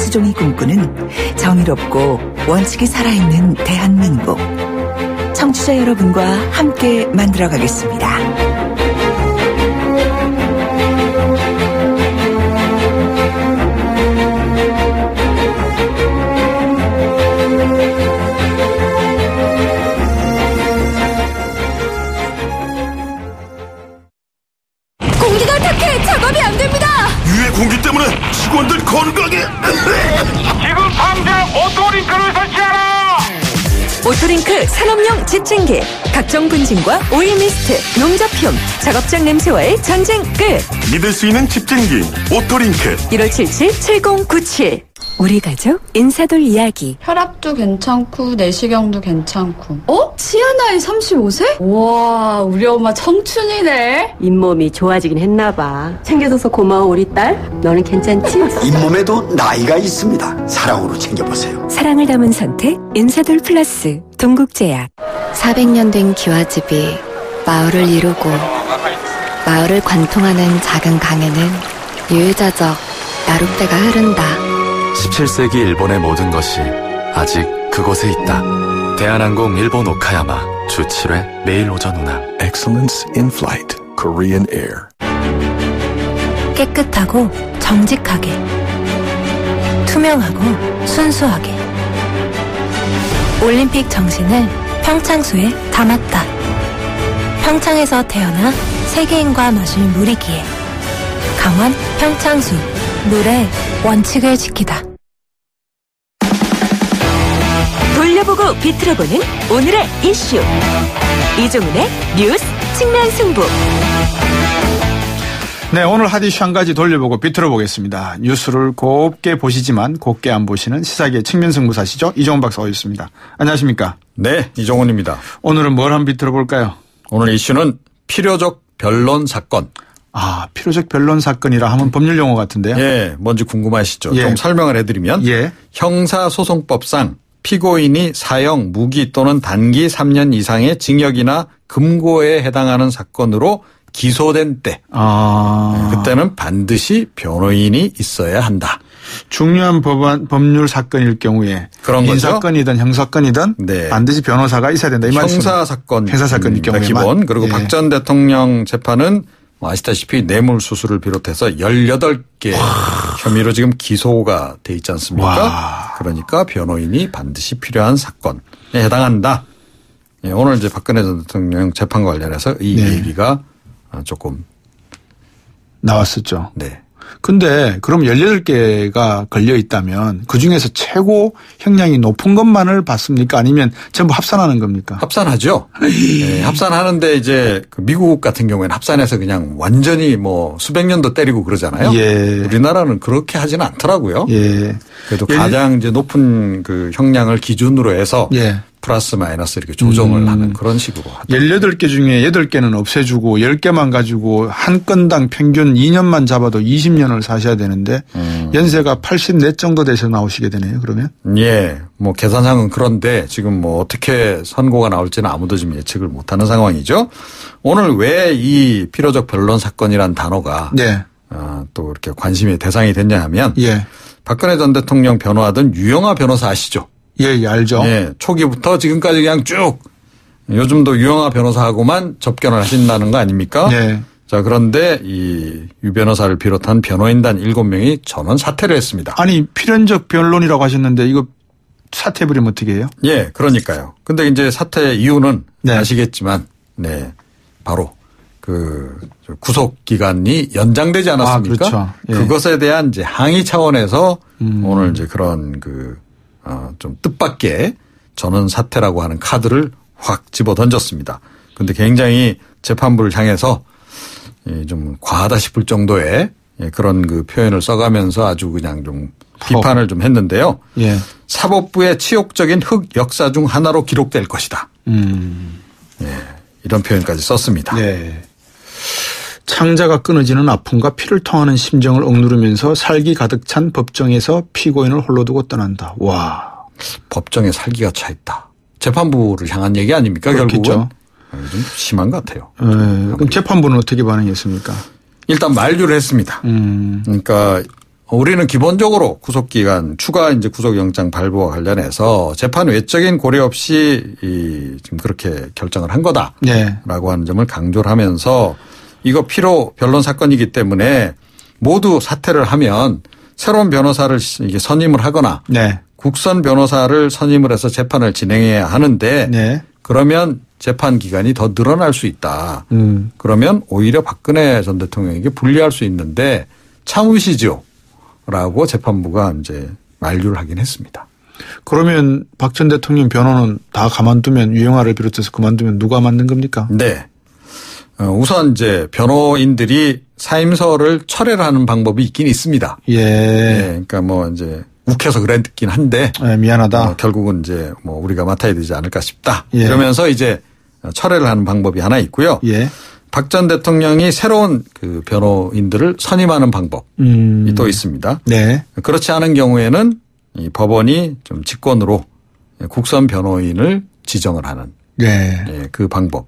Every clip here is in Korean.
김수종이 꿈꾸는 정의롭고 원칙이 살아있는 대한민국. 청취자 여러분과 함께 만들어가겠습니다. 공기가 탁해 작업이 안 됩니다. 유해 공기 때문에 직원들 건강에 지금 당장 오토링크를 설치하라. 오토링크 산업용 집진기, 각종 분진과 오일 미스트, 농자품, 작업장 냄새와의 전쟁 끝. 믿을 수 있는 집진기 오토링크. 1577-7097. 우리 가족 인사돌 이야기. 혈압도 괜찮고 내시경도 괜찮고. 치아 나이 35세? 와, 우리 엄마 청춘이네. 잇몸이 좋아지긴 했나봐. 챙겨줘서 고마워 우리 딸. 너는 괜찮지? 잇몸에도 나이가 있습니다. 사랑으로 챙겨보세요. 사랑을 담은 선택 인사돌 플러스 동국제약. 400년 된 기와집이 마을을 이루고 마을을 관통하는 작은 강에는 유유자적 나룻배가 흐른다. 17세기 일본의 모든 것이 아직 그곳에 있다. 대한항공 일본 오카야마 주 7회 매일 오전 운항. Excellence in Flight Korean Air. 깨끗하고 정직하게, 투명하고 순수하게, 올림픽 정신을 평창수에 담았다. 평창에서 태어나 세계인과 마실 물이기에 강원 평창수, 물의 원칙을 지키다. 돌려보고 비틀어보는 오늘의 이슈, 이종훈의 뉴스 측면 승부. 네, 오늘 핫 이슈 한 가지 돌려보고 비틀어 보겠습니다. 뉴스를 곱게 보시지만 곱게 안 보시는 시사계의 측면 승부사시죠. 이종훈 박사 오셨습니다. 안녕하십니까? 네, 이종훈입니다. 오늘은 뭘 한번 비틀어 볼까요? 오늘 이슈는 필요적 변론 사건. 필요적 변론 사건이라 하면 법률 용어 같은데요. 예, 뭔지 궁금하시죠? 예. 좀 설명을 해드리면 형사소송법상 피고인이 사형, 무기 또는 단기 3년 이상의 징역이나 금고에 해당하는 사건으로 기소된 때 그때는 반드시 변호인이 있어야 한다. 중요한 법률 사건일 경우에 그런 거죠. 민사건이든 형사건이든 반드시 변호사가 있어야 된다. 이 말씀. 형사사건일 경우에만. 기본. 그리고 박 전 대통령 재판은 아시다시피 뇌물수수를 비롯해서 18개 혐의로 지금 기소가 돼 있지 않습니까? 그러니까 변호인이 반드시 필요한 사건에 해당한다. 예, 오늘 이제 박근혜 전 대통령 재판과 관련해서 이 얘기가 조금 나왔었죠. 네. 근데 그럼 18개가 걸려 있다면 그중에서 최고 형량이 높은 것만을 받습니까? 아니면 전부 합산하는 겁니까? 합산하죠. 네, 합산하는데 이제 미국 같은 경우에는 합산해서 그냥 완전히 뭐 수백 년도 때리고 그러잖아요. 예. 우리나라는 그렇게 하지는 않더라고요. 예. 그래도 가장 이제 높은 그 형량을 기준으로 해서 플러스 마이너스 이렇게 조정을 하는 그런 식으로 하죠. 18개 중에 8개는 없애주고 10개만 가지고 한 건당 평균 2년만 잡아도 20년을 사셔야 되는데 연세가 84 정도 돼서 나오시게 되네요. 그러면. 예. 뭐 계산상은 그런데 지금 뭐 어떻게 선고가 나올지는 아무도 지금 예측을 못하는 상황이죠. 오늘 왜 이 필요적 변론 사건이란 단어가 또 이렇게 관심의 대상이 됐냐 하면 박근혜 전 대통령 변호하던 유영하 변호사 아시죠? 예, 알죠. 예, 초기부터 지금까지 그냥 쭉 요즘도 유영하 변호사하고만 접견을 하신다는 거 아닙니까? 네. 자, 그런데 이 유 변호사를 비롯한 변호인단 7명이 전원 사퇴를 했습니다. 아니, 필연적 변론이라고 하셨는데 이거 사퇴해버리면 어떻게 해요? 예, 그러니까요. 근데 이제 사퇴 이유는 아시겠지만, 바로 그 구속 기간이 연장되지 않았습니까? 그렇죠. 예. 그것에 대한 이제 항의 차원에서 오늘 이제 그런 좀 뜻밖의 전원 사퇴라고 하는 카드를 확 집어 던졌습니다. 그런데 굉장히 재판부를 향해서 좀 과하다 싶을 정도의 그런 그 표현을 써가면서 아주 그냥 좀 비판을 좀 했는데요. 사법부의 치욕적인 흑 역사 중 하나로 기록될 것이다. 이런 표현까지 썼습니다. 창자가 끊어지는 아픔과 피를 통하는 심정을 억누르면서 살기 가득 찬 법정에서 피고인을 홀로 두고 떠난다. 와. 법정에 살기가 차 있다. 재판부를 향한 얘기 아닙니까? 그렇겠죠. 결국은. 좀 심한 것 같아요. 그럼 재판부는 어떻게 반응했습니까? 일단 만류를 했습니다. 그러니까 우리는 기본적으로 구속기간 추가 이제 구속영장 발부와 관련해서 재판 외적인 고려 없이 지금 그렇게 결정을 한 거다라고 네. 하는 점을 강조를 하면서 이거 필요 변론 사건이기 때문에 모두 사퇴를 하면 새로운 변호사를 이게 선임을 하거나 네. 국선 변호사를 선임을 해서 재판을 진행해야 하는데 네. 그러면 재판 기간이 더 늘어날 수 있다. 그러면 오히려 박근혜 전 대통령에게 불리할 수 있는데 참으시죠. 라고 재판부가 이제 만류를 하긴 했습니다. 그러면 박 전 대통령 변호는 다 가만두면 유영아를 비롯해서 그만두면 누가 맡는 겁니까? 네. 우선 이제 변호인들이 사임서를 철회를 하는 방법이 있긴 있습니다. 예. 네. 그러니까 뭐 이제 욱해서 그랬긴 한데. 네, 미안하다. 결국은 이제 뭐 우리가 맡아야 되지 않을까 싶다. 예. 그러면서 이제 철회를 하는 방법이 하나 있고요. 예. 박 전 대통령이 새로운 그 변호인들을 선임하는 방법이 또 있습니다. 네. 그렇지 않은 경우에는 이 법원이 좀 직권으로 국선 변호인을 지정을 하는 네. 그 방법.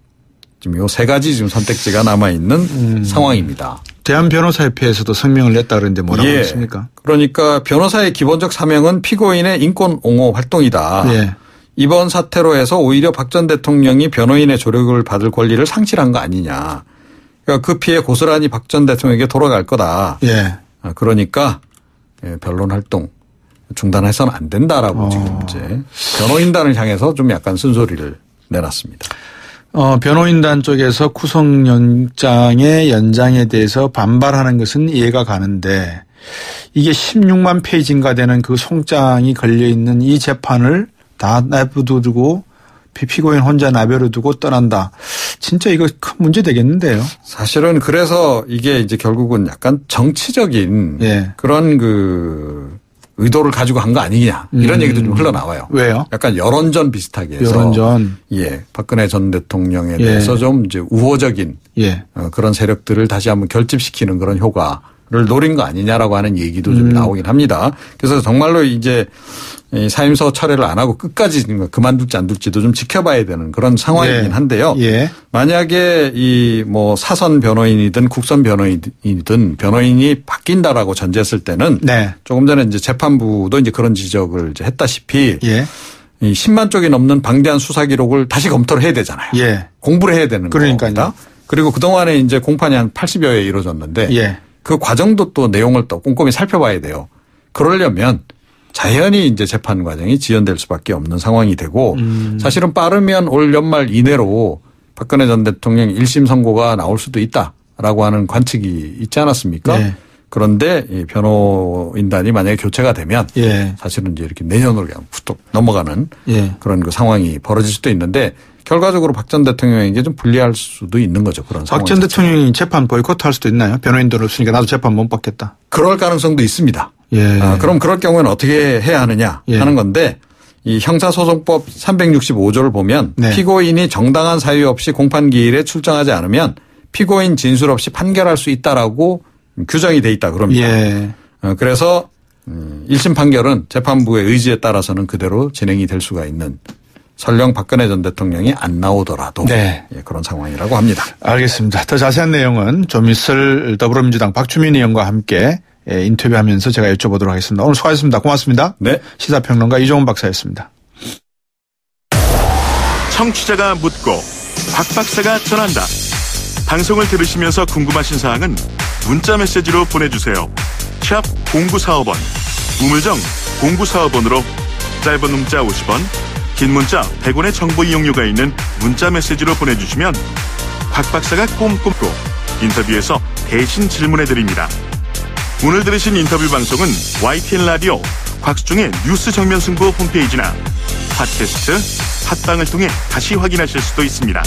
지금 요 세 가지 지금 선택지가 남아 있는 상황입니다. 대한변호사협회에서도 성명을 냈다 그러는데 뭐라고 했습니까? 그러니까 변호사의 기본적 사명은 피고인의 인권 옹호 활동이다. 예. 이번 사태로 해서 오히려 박 전 대통령이 변호인의 조력을 받을 권리를 상실한 거 아니냐. 그러니까 그 피해 고스란히 박 전 대통령에게 돌아갈 거다. 예. 그러니까 변론 활동 중단해서는 안 된다라고 지금 이제 변호인단을 향해서 좀 약간 쓴소리를 내놨습니다. 변호인단 쪽에서 구속영장의 연장에 대해서 반발하는 것은 이해가 가는데 이게 16만 페이지인가 되는 그 송장이 걸려있는 이 재판을 다 내버려두고 피고인 혼자 내버려두고 떠난다. 진짜 이거 큰 문제 되겠는데요. 사실은 그래서 이게 이제 결국은 약간 정치적인 그런 그 의도를 가지고 한 거 아니냐 이런 얘기도 좀 흘러나와요. 왜요? 약간 여론전 비슷하게 해서. 여론전. 예. 박근혜 전 대통령에 대해서 좀 이제 우호적인 그런 세력들을 다시 한번 결집시키는 그런 효과를 노린 거 아니냐라고 하는 얘기도 좀 나오긴 합니다. 그래서 정말로 이제 사임서 철회를 안 하고 끝까지 그만둘지 안 둘지도 좀 지켜봐야 되는 그런 상황이긴 한데요. 만약에 이 뭐 사선 변호인이든 국선 변호인이든 변호인이 바뀐다라고 전제했을 때는 조금 전에 이제 재판부도 이제 그런 지적을 이제 했다시피 이 10만 쪽이 넘는 방대한 수사 기록을 다시 검토를 해야 되잖아요. 공부를 해야 되는 겁니다. 그리고 그동안에 이제 공판이 한 80여 회 이루어졌는데 그 과정도 또 내용을 또 꼼꼼히 살펴봐야 돼요. 그러려면 자연히 이제 재판 과정이 지연될 수밖에 없는 상황이 되고 사실은 빠르면 올 연말 이내로 박근혜 전 대통령 1심 선고가 나올 수도 있다라고 하는 관측이 있지 않았습니까? 그런데 이 변호인단이 만약에 교체가 되면 사실은 이제 이렇게 내년으로 그냥 훅 넘어가는 그런 그 상황이 벌어질 수도 있는데 결과적으로 박 전 대통령에게 좀 불리할 수도 있는 거죠. 그런 상황. 박 전 대통령이 재판 보이콧할 수도 있나요? 변호인들 없으니까 나도 재판 못 받겠다. 그럴 가능성도 있습니다. 그럼 그럴 경우에는 어떻게 해야 하느냐 하는 건데 이 형사소송법 365조를 보면 피고인이 정당한 사유 없이 공판기일에 출정하지 않으면 피고인 진술 없이 판결할 수 있다라고 규정이 돼 있다 그럽니다. 그래서 1심 판결은 재판부의 의지에 따라서는 그대로 진행이 될 수가 있는 설령 박근혜 전 대통령이 안 나오더라도 그런 상황이라고 합니다. 알겠습니다. 더 자세한 내용은 좀 있을 더불어민주당 박주민 의원과 함께 인터뷰하면서 제가 여쭤보도록 하겠습니다. 오늘 수고하셨습니다. 고맙습니다. 시사평론가 이종훈 박사였습니다. 청취자가 묻고 박 박사가 전한다. 방송을 들으시면서 궁금하신 사항은 문자 메시지로 보내주세요. 샵 0945번 우물정 0945번으로 짧은 문자 50원 긴 문자 100원의 정보 이용료가 있는 문자 메시지로 보내주시면 박 박사가 꼼꼼고 인터뷰에서 대신 질문해드립니다. 오늘 들으신 인터뷰 방송은 YTN 라디오 곽수중의 뉴스 정면 승부 홈페이지나 팟캐스트 팟빵을 통해 다시 확인하실 수도 있습니다.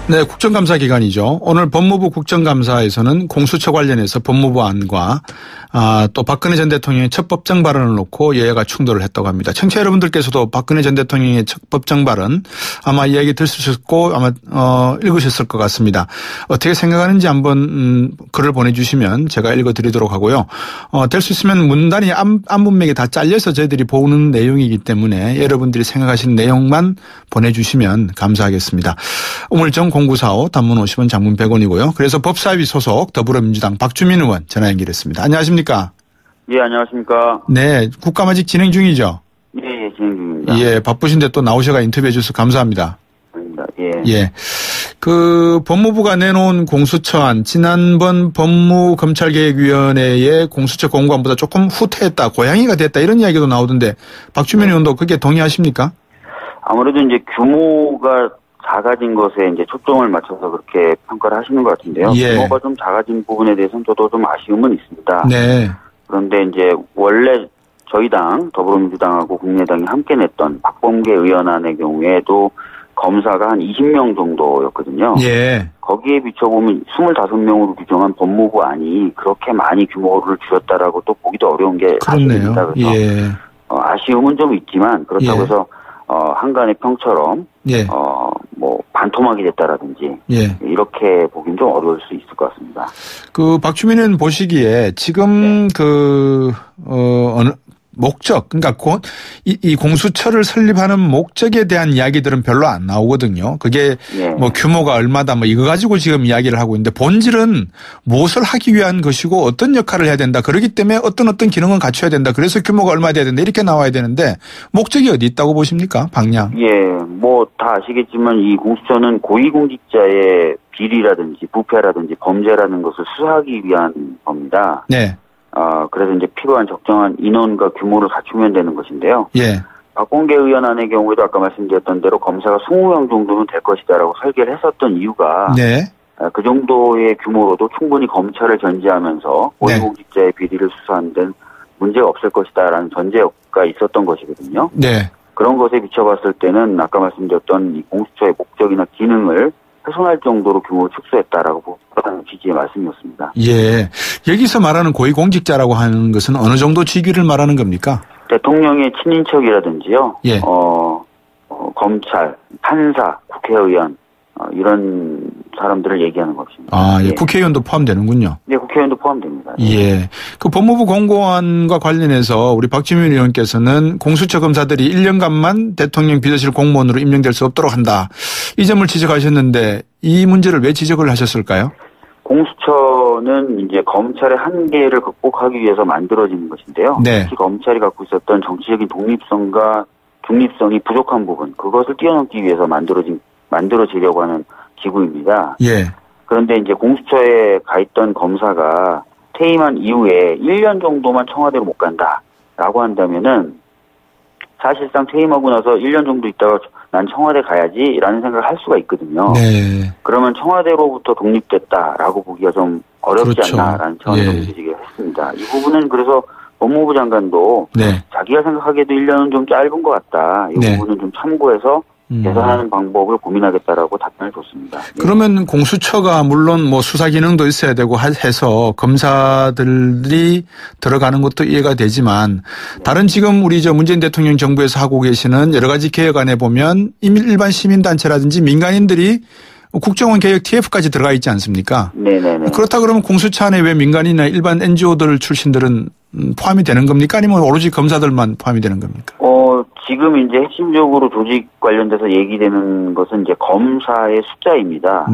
네, 국정감사 기간이죠. 오늘 법무부 국정감사에서는 공수처 관련해서 법무부 안과 또 박근혜 전 대통령의 첫 법정 발언을 놓고 여야가 충돌을 했다고 합니다. 청취자 여러분들께서도 박근혜 전 대통령의 첫 법정 발언 아마 이야기 들으셨고 아마 읽으셨을 것 같습니다. 어떻게 생각하는지 한번 글을 보내주시면 제가 읽어드리도록 하고요. 될 수 있으면 문단이 안문맥에 다 잘려서 저희들이 보는 내용이기 때문에 여러분들이 생각하시는 내용만 보내주시면 감사하겠습니다. 우물정 0945 단문 50원 장문 100원이고요. 그래서 법사위 소속 더불어민주당 박주민 의원 전화 연결했습니다. 안녕하십니까? 예, 안녕하십니까? 네, 국감아직 진행 중이죠? 예, 진행 중입니다. 예, 바쁘신데 또 나오셔가 인터뷰해 주셔서 감사합니다. 예. 그 법무부가 내놓은 공수처안 지난번 법무검찰개혁위원회의 공수처 공고안보다 조금 후퇴했다, 고양이가 됐다 이런 이야기도 나오던데 박주민 의원도 그게 동의하십니까? 아무래도 이제 규모가 작아진 것에 이제 초점을 맞춰서 그렇게 평가를 하시는 것 같은데요. 예. 규모가 좀 작아진 부분에 대해서는 저도 좀 아쉬움은 있습니다. 네. 그런데 이제 원래 저희 당 더불어민주당하고 국민의당이 함께 냈던 박범계 의원안의 경우에도 검사가 한 20명 정도였거든요. 예. 거기에 비춰보면 25명으로 규정한 법무부 안이 그렇게 많이 규모를 줄였다라고 또 보기도 어려운 게 사실입니다. 그래서 예. 아쉬움은 좀 있지만 그렇다고 해서 한간의 평처럼 뭐 반토막이 됐다라든지 이렇게 보기는 좀 어려울 수 있을 것 같습니다. 그 박주민은 보시기에 지금 어느 목적, 그러니까 이 공수처를 설립하는 목적에 대한 이야기들은 별로 안 나오거든요. 그게 뭐 규모가 얼마다 뭐 이거 가지고 지금 이야기를 하고 있는데 본질은 무엇을 하기 위한 것이고 어떤 역할을 해야 된다. 그렇기 때문에 어떤 기능은 갖춰야 된다. 그래서 규모가 얼마 돼야 된다. 이렇게 나와야 되는데 목적이 어디 있다고 보십니까? 방향. 예, 뭐 다 아시겠지만 이 공수처는 고위공직자의 비리라든지 부패라든지 범죄라는 것을 수사하기 위한 겁니다. 네. 그래서 이제 필요한 적정한 인원과 규모를 갖추면 되는 것인데요. 예. 박범계 의원안의 경우에도 아까 말씀드렸던 대로 검사가 20명 정도는 될 것이다라고 설계를 했었던 이유가 그 정도의 규모로도 충분히 검찰을 견제하면서 고위공직자의 비리를 수사하는 데는 문제가 없을 것이다라는 전제가 있었던 것이거든요. 네. 그런 것에 비춰봤을 때는 아까 말씀드렸던 이 공수처의 목적이나 기능을 훼손할 정도로 규모를 축소했다라고 보다는 취지의 말씀이었습니다. 예. 여기서 말하는 고위공직자라고 하는 것은 어느 정도 직위를 말하는 겁니까? 대통령의 친인척이라든지요. 예. 검찰, 판사, 국회의원 이런 사람들을 얘기하는 것입니다. 예. 국회의원도 포함되는군요. 네, 국회의원도 포함됩니다. 예. 그 법무부 공고안과 관련해서 우리 박주민 의원께서는 공수처 검사들이 1년간만 대통령 비서실 공무원으로 임명될 수 없도록 한다. 이 점을 지적하셨는데 이 문제를 왜 지적을 하셨을까요? 공수처는 이제 검찰의 한계를 극복하기 위해서 만들어지는 것인데요. 특히 검찰이 갖고 있었던 정치적인 독립성과 중립성이 부족한 부분, 그것을 뛰어넘기 위해서 만들어지려고 하는 기구입니다. 예. 그런데 이제 공수처에 가 있던 검사가 퇴임한 이후에 1년 정도만 청와대로 못 간다라고 한다면은 사실상 퇴임하고 나서 1년 정도 있다가 난 청와대 가야지라는 생각을 할 수가 있거든요. 네. 그러면 청와대로부터 독립됐다라고 보기가 좀 어렵지 않나라는 차원에서 문제제기를 했습니다. 이 부분은 그래서 법무부 장관도 자기가 생각하기에도 1년은 좀 짧은 것 같다. 이 부분은 좀 참고해서 개선하는 방법을 고민하겠다라고 답변을 줬습니다. 그러면 공수처가 물론 뭐 수사 기능도 있어야 되고 해서 검사들이 들어가는 것도 이해가 되지만 다른 지금 우리 문재인 대통령 정부에서 하고 계시는 여러 가지 개혁안에 보면 일반 시민단체라든지 민간인들이 국정원 개혁 TF까지 들어가 있지 않습니까? 네네네. 그렇다 그러면 공수처 안에 왜 민간이나 일반 NGO들 출신들은 포함이 되는 겁니까? 아니면 오로지 검사들만 포함이 되는 겁니까? 지금 이제 핵심적으로 조직 관련돼서 얘기되는 것은 이제 검사의 숫자입니다.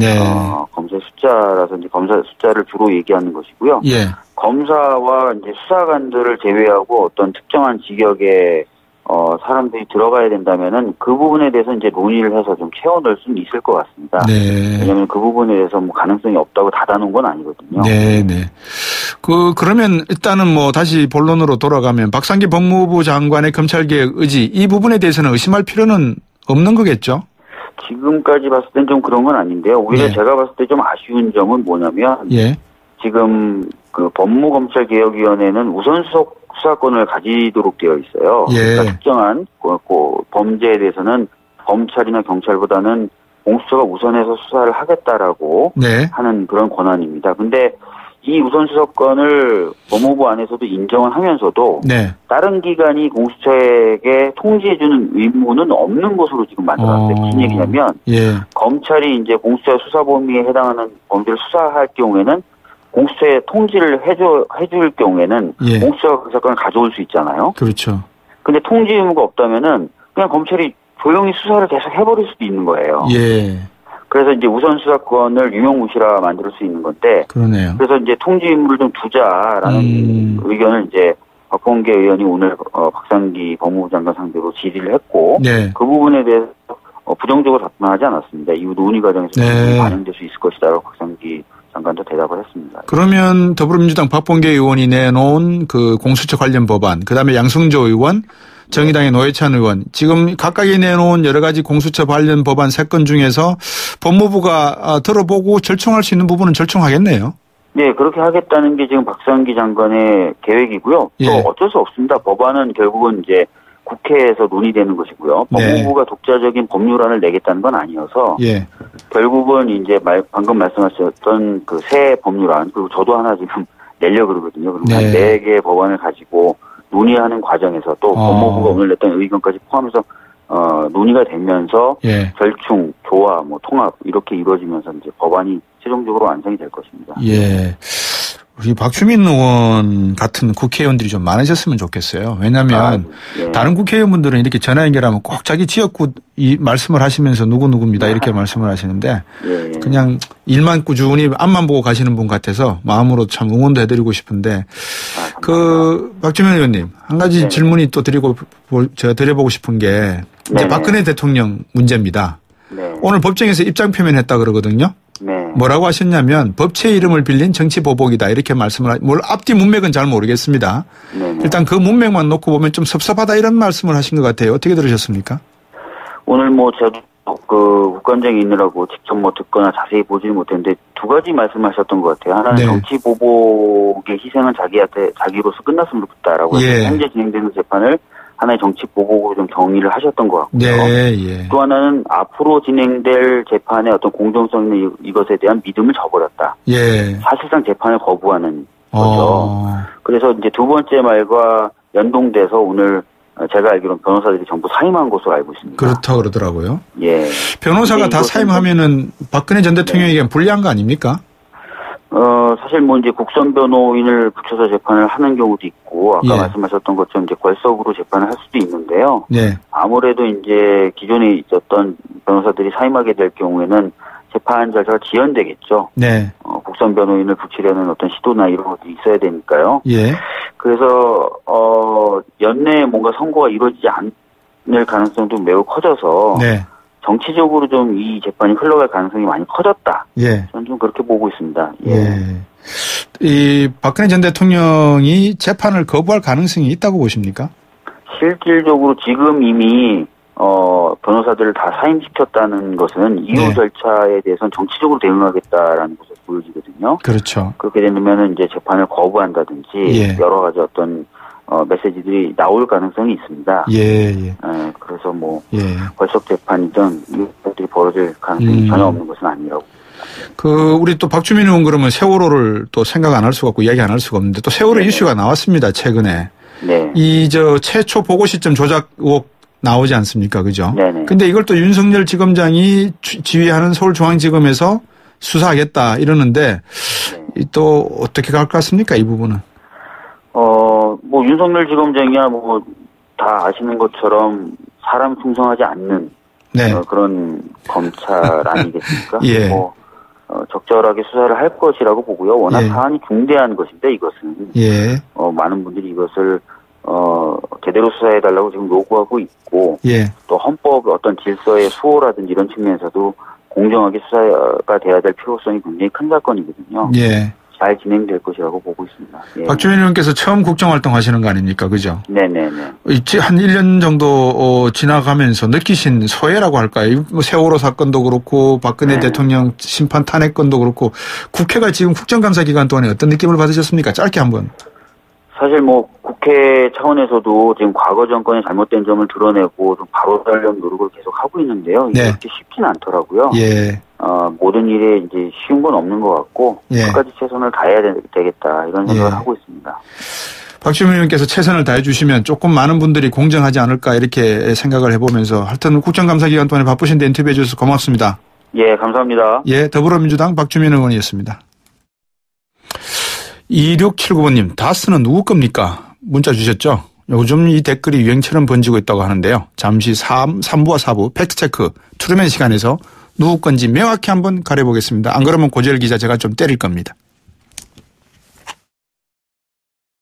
검사의 숫자라서 이제 검사 숫자를 주로 얘기하는 것이고요. 예. 검사와 이제 수사관들을 제외하고 어떤 특정한 직역의 사람들이 들어가야 된다면은 그 부분에 대해서 이제 논의를 해서 좀 채워넣을 수는 있을 것 같습니다. 왜냐하면 그 부분에 대해서 뭐 가능성이 없다고 닫아놓은 건 아니거든요. 그러면 일단은 뭐 다시 본론으로 돌아가면 박상기 법무부 장관의 검찰개혁 의지 이 부분에 대해서는 의심할 필요는 없는 거겠죠? 지금까지 봤을 땐 좀 그런 건 아닌데요. 오히려 제가 봤을 때 좀 아쉬운 점은 뭐냐면 지금 그 법무검찰개혁위원회는 우선수사권을 가지도록 되어 있어요. 그러니까 특정한 범죄에 대해서는 검찰이나 경찰보다는 공수처가 우선해서 수사를 하겠다라고 하는 그런 권한입니다. 근데 이 우선수사권을 법무부 안에서도 인정을 하면서도 다른 기관이 공수처에게 통지해주는 의무는 없는 것으로 지금 만들어놨어요. 무슨 얘기냐면 검찰이 이제 공수처 수사 범위에 해당하는 범죄를 수사할 경우에는 공수처에 통지를 해줄 경우에는 공수처가 그 사건을 가져올 수 있잖아요. 그렇죠. 근데 통지 의무가 없다면은 그냥 검찰이 조용히 수사를 계속 해버릴 수도 있는 거예요. 그래서 이제 우선 수사권을 유명무실화 만들 수 있는 건데. 그러네요. 그래서 이제 통지 임무를 좀 두자라는 의견을 이제 박범계 의원이 오늘 박상기 법무부 장관 상대로 질의를 했고. 네. 그 부분에 대해서 부정적으로 답변하지 않았습니다. 이후 논의 과정에서 네. 반영될 수 있을 것이다라고 박상기 장관도 대답을 했습니다. 그러면 더불어민주당 박범계 의원이 내놓은 그 공수처 관련 법안, 그다음에 양승조 의원, 정의당의 노회찬 의원, 지금 각각이 내놓은 여러 가지 공수처 관련 법안 3건 중에서 법무부가 들어보고 절충할 수 있는 부분은 절충하겠네요. 네, 그렇게 하겠다는 게 지금 박상기 장관의 계획이고요. 예. 또 어쩔 수 없습니다. 법안은 결국은 이제 국회에서 논의되는 것이고요. 법무부가 네. 독자적인 법률안을 내겠다는 건 아니어서 예. 결국은 이제 방금 말씀하셨던 그 새 법률안, 그리고 저도 하나 지금 내려고 그러거든요. 그럼 네. 한 4개의 법안을 가지고 논의하는 과정에서 또 법무부가 오늘 냈던 의견까지 포함해서 논의가 되면서 예. 절충, 조화, 통합 이렇게 이루어지면서 이제 법안이 최종적으로 완성이 될 것입니다. 예. 우리 박주민 의원 같은 국회의원들이 좀 많으셨으면 좋겠어요. 왜냐하면 예. 다른 국회의원분들은 이렇게 전화 연결하면 꼭 자기 지역구 이 말씀을 하시면서 누구누구입니다 이렇게 말씀을 하시는데 예. 그냥 일만 꾸준히 앞만 보고 가시는 분 같아서 마음으로 참 응원도 해드리고 싶은데 그 박주민 의원님 한 가지 네. 질문이 또 제가 드려보고 싶은 게 이제 네. 박근혜 대통령 문제입니다. 네. 오늘 법정에서 입장 표명했다 그러거든요. 네. 뭐라고 하셨냐면 법치의 이름을 빌린 정치 보복이다 이렇게 말씀을 앞뒤 문맥은 잘 모르겠습니다. 네네. 일단 그 문맥만 놓고 보면 좀 섭섭하다 이런 말씀을 하신 것 같아요. 어떻게 들으셨습니까? 오늘 저도 그 국감장에 있느라고 직접 듣거나 자세히 보지는 못했는데 2가지 말씀하셨던 것 같아요. 하나는 네. 정치 보복의 희생은 자기로서 끝났으면 좋겠다라고 해서 예. 현재 진행되는 재판을 하나의 정치 보복으로 좀 정의를 하셨던 것 같고요. 네, 예. 또 하나는 앞으로 진행될 재판의 어떤 공정성이나 이것에 대한 믿음을 저버렸다. 예. 사실상 재판을 거부하는 거죠. 그래서 이제 2번째 말과 연동돼서 오늘 제가 알기로는 변호사들이 전부 사임한 것으로 알고 있습니다. 그렇다고 그러더라고요. 예. 변호사가 다 사임하면은 박근혜 전 대통령에게 네. 불리한 거 아닙니까? 사실 이제 국선 변호인을 붙여서 재판을 하는 경우도 있고, 아까 예. 말씀하셨던 것처럼 이제 궐석으로 재판을 할 수도 있는데요. 네. 아무래도 이제 기존에 있었던 변호사들이 사임하게 될 경우에는 재판 절차가 지연되겠죠. 네. 국선 변호인을 붙이려는 어떤 시도나 이런 것들이 있어야 되니까요. 예. 그래서, 연내에 뭔가 선고가 이루어지지 않을 가능성도 매우 커져서. 네. 정치적으로 좀 이 재판이 흘러갈 가능성이 많이 커졌다. 예. 저는 좀 그렇게 보고 있습니다. 예. 예. 이 박근혜 전 대통령이 재판을 거부할 가능성이 있다고 보십니까? 실질적으로 지금 이미 변호사들을 다 사임시켰다는 것은 이후 네. 절차에 대해서는 정치적으로 대응하겠다라는 것을 보여지거든요. 그렇죠. 그렇게 되면 이제 재판을 거부한다든지 예. 여러 가지 어떤 메시지들이 나올 가능성이 있습니다. 예, 예. 그래서 예. 벌석 재판이든 이것들이 벌어질 가능성이 전혀 없는 것은 아니라고. 우리 또 박주민 의원 그러면 세월호를 또 생각 안 할 수가 없고 이야기 안 할 수가 없는데 또 세월호 네네. 이슈가 나왔습니다, 최근에. 네. 최초 보고 시점 조작 의혹 나오지 않습니까? 그죠? 네네. 근데 이걸 또 윤석열 지검장이 지휘하는 서울중앙지검에서 수사하겠다 이러는데 네. 또 어떻게 갈 것 같습니까? 이 부분은? 윤석열 지검장이야 다 아시는 것처럼 사람 충성하지 않는 네. 그런 검찰 아니겠습니까? 예. 적절하게 수사를 할 것이라고 보고요. 워낙 예. 사안이 중대한 것인데 이것은 예. 많은 분들이 이것을 제대로 수사해달라고 지금 요구하고 있고 예. 또 헌법 어떤 질서의 수호라든지 이런 측면에서도 공정하게 수사가 돼야 될 필요성이 굉장히 큰 사건이거든요. 예. 잘 진행될 것이라고 보고 있습니다. 예. 박주민 의원께서 처음 국정활동 하시는 거 아닙니까? 그죠? 네네네. 한 1년 정도 지나가면서 느끼신 소외라고 할까요? 세월호 사건도 그렇고 박근혜 네. 대통령 심판 탄핵 건도 그렇고 국회가 지금 국정감사 기간 동안에 어떤 느낌을 받으셨습니까? 짧게 한번. 사실 국회 차원에서도 지금 과거 정권의 잘못된 점을 드러내고 좀 바로잡으려는 노력을 계속 하고 있는데요. 이게 그렇게 쉽지는 않더라고요. 예. 모든 일에 이제 쉬운 건 없는 것 같고 예. 끝까지 최선을 다해야 되겠다 이런 생각을 하고 있습니다. 박주민 의원께서 최선을 다해 주시면 조금 많은 분들이 공정하지 않을까 이렇게 생각을 해보면서 하여튼 국정감사 기간 동안에 바쁘신데 인터뷰해 주셔서 고맙습니다. 예, 감사합니다. 예, 더불어민주당 박주민 의원이었습니다. 2679번님, 다스는 누구 겁니까? 문자 주셨죠? 요즘 이 댓글이 유행처럼 번지고 있다고 하는데요. 잠시 3부와 4부 팩트체크 트루맨 시간에서 누구 건지 명확히 한번 가려보겠습니다. 안 그러면 고재열 기자 제가 좀 때릴 겁니다.